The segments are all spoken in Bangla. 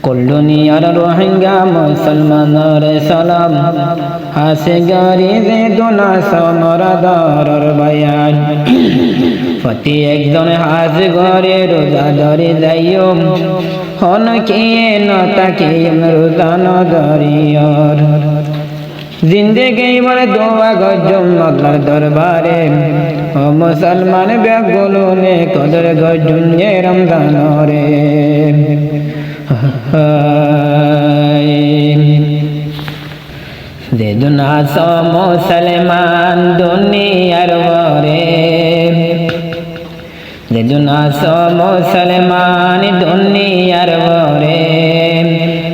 কল্লুনিয়ার রোহিঙ্গা মুসলমানের সালাম হাসে গারি দে দোনা সমরদার বায়ান ফতি একজন হাস ঘরে রোজা ধরে যাইও হন কিয়ে ন তাকে রোজা ন ধরিয়র জিন্দেগি বলে দোয়া গজম আল্লাহর দরবারে ও মুসলমান ব্যাগুলো নে কদর গজম রমজান রে দেদুনা সো মুসলমান দুনিয়ার বরে দেদুনা সো মুসলমান দুনিয়ার বরে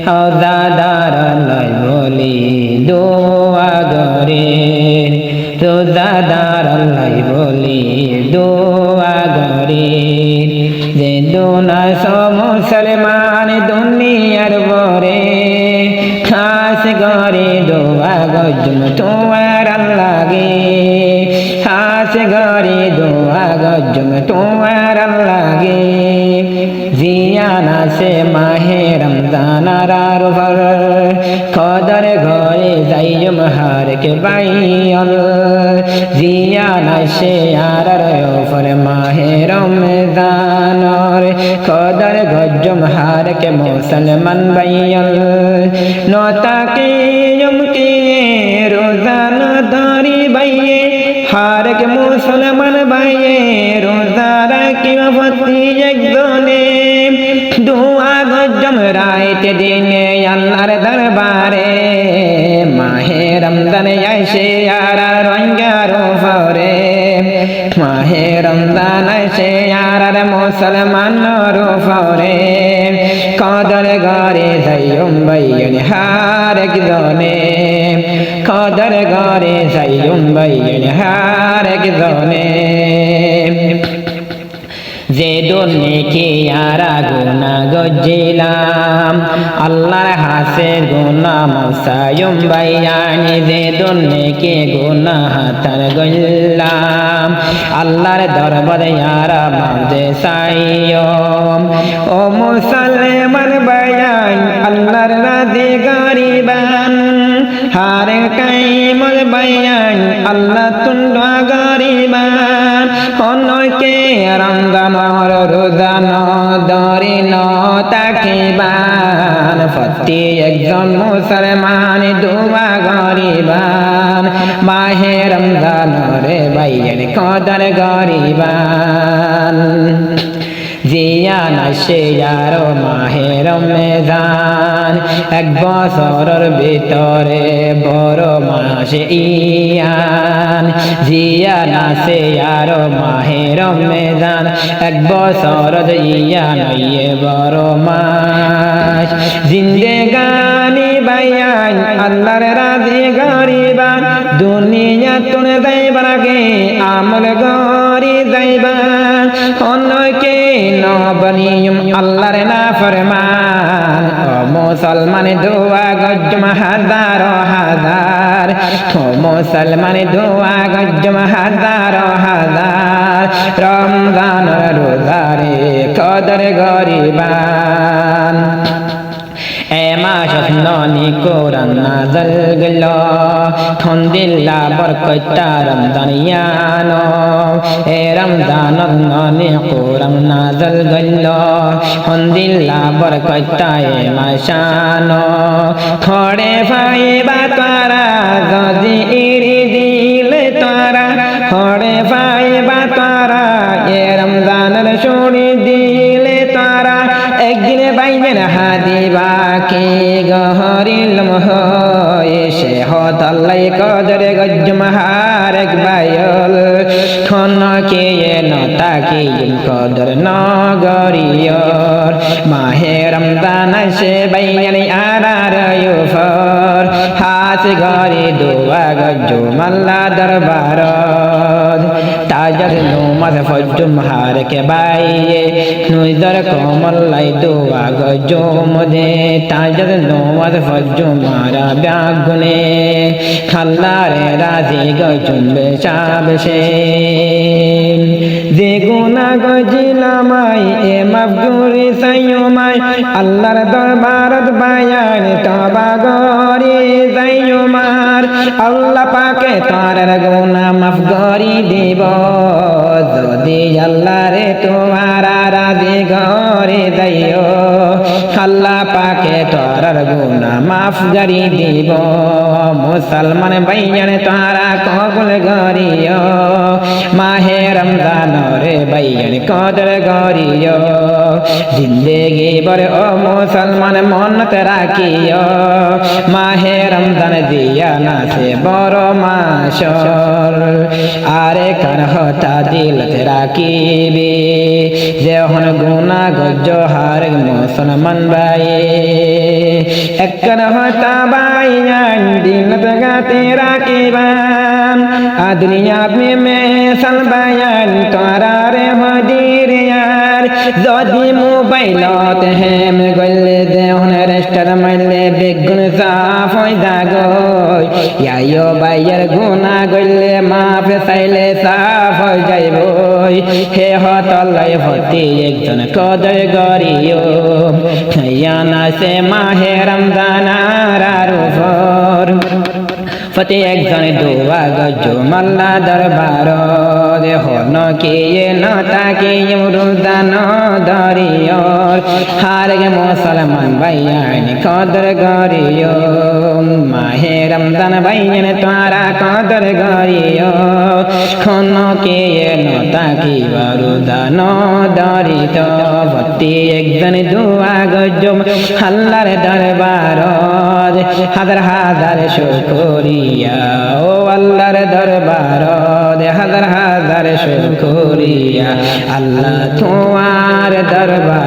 হদাদার লাই বলি দোয়া গরে রোজাদার লাই বলি দোয়া গরে দেদুনা সো মুসলমান দুনিয়ার বরে খাস গরে দোয়া গজম তোমার লাগে খাস গরে দোয়া গজম তোমার লাগে জিয়ানা সে মাহে রমজান রার কদর ঘরে যাইম হার কে বাইল জিয়ানা সে আর ফর মাহে রমজান কদর গজম হার কে মুসলমান বাইল নতাকে যমকে রোজান ধরি বাইয়ে হার কে মুসলমান বাইয়ে রোজা রাখি ভক্তি একজনে দোয়া গজম রাইতে দিনে আল্লাহর দরবারে মাহে রমজান আইসে আর রঙ্গার ফরে মাহে রমজান আইসে আর মুসলমান ফরে কদর গরে যাইম বাইন হার একজনে কদর গরে যাইম বাইন হার একজনে যে দোনে কি আরা গুনা গজিলাম আল্লাহর হাসে গুনা মসায়ুম বাইয়ানি যে দোনে কি গুনা হাতার গল্লাম আল্লাহর দরবারে আরা মাঝে সাইয়ম ও মুসলমান বায়ান আল্লাহর রাজি গরিবান হার কাইমল বায়ান আল্লাহ তুন্ডা গরিবান অনকে রমজান রোজান দরিন তাকিবান ফতি একজন মুসলমান দোয়া গরিবান মাহে রমজান রে বাইয়ের কদর গরিবান জিয়ানা সে আরো মাহে রমজান এক বছরের ভিতরে বড় মাসে ইয়ান জিয়ানা সে আরো মাহে রমজান এক বছরের ইয়ান ইয়ে বড় মাস জিন্দেগানি বায়ান আল্লাহর রাজি গরিবান দুনিয়া তুনে যাইবার আগে আমল গরি যাইবান অন্যকে নবনিয়ম আল্লাহর না ফরমান ও মুসলমান দোয়া গজম হাজার হাজার ও মুসলমান দোয়া গজম হাজার হাজার রমজান রোজারে কদর গরিবান এ মাস ননি কোরআন নাযিল গেল থন্দিল্লা বরকতা রমজান ইয়ানো এ রমজান ননি কোরআন নাযিল গেল থন্দিল্লা বরকতা এ মাসানো থড়ে পাইবা তারা যদি ইরি দিলে তারা থড়ে পাইবা তারা এ রমজানের শুনি দিলে তারা একদিন বাইবেন হাদিবা কে গহরিল মহয়ে সে হতাল্লাই কদরে গজম হারেক বায়ল ঠন কে নতাকে কদর নগরিয়র মাহে রমজান সে বাইয়ানি আরার ইউফর হাস গরি দোয়া গজম আল্লাহ দরবার তাজর নুমাজ ফজম হারেক বাইয়ে নুইজ দর কমল্লাই দোয়া গজো মদে তাজদ নোয়াদ ফজ্জু মারা ব্যাগুনে খাল্লারে রাজি গজুম্বে চাবসে যে গুনা গজিলামাই এ মাফগুরি সাইয়ুমাই আল্লাহর দরবারত বায়ান তবা গরি সাইয়ুমার আল্লাহ পাকে তার গুনা মাফ করি দিব যদি আল্লাহরে তোমার রাজি গরি যাইও আল্লাহ পাকে তার গুনা মাফ করি দিব মুসলমান ভাইয়ান তারা কবুল করিও মাহে রমজান রে ভাইয়ান কদর করিও জিন্দেগি ভর ও মুসলমান মনত রাখিও মাহে রমজান দিয়া না সে বড় মাসর আরে কার হতা দিলত রাখিবি যেহন গুনা গজ্জ হার মুসলমান ভাই একন হতা ভাইয়ান দিলত গাতে রাখিবান दुनिया में सल बयान तारा रे मदीर यार जोदी मोबाइलत हम गल दे उन रेस्टर मले बेगुन साफ हो जागो यायो बायर गुना गले माफ साइले साफ हो जाइबो हे हतलै हती एकजन कदर गरियो याना से माहे रमजान आरारुफर फते एकजन दुआ गजो मल्ला दरबार देहो न किए न ताके रुदान दरियो हार गे मुसलमान भाइयान कदर गरियो माहे रमजान भाइयान तारा कदर गरियो खन किए न ताके रुदान दरितो फते एकजन दुआ गजो अल्लाहर दरबार হাজার হাজার শুকরিয়া ও আল্লাহর দরবার হাজার হাজার শুকরিয়া আল্লাহ তোমার দরবার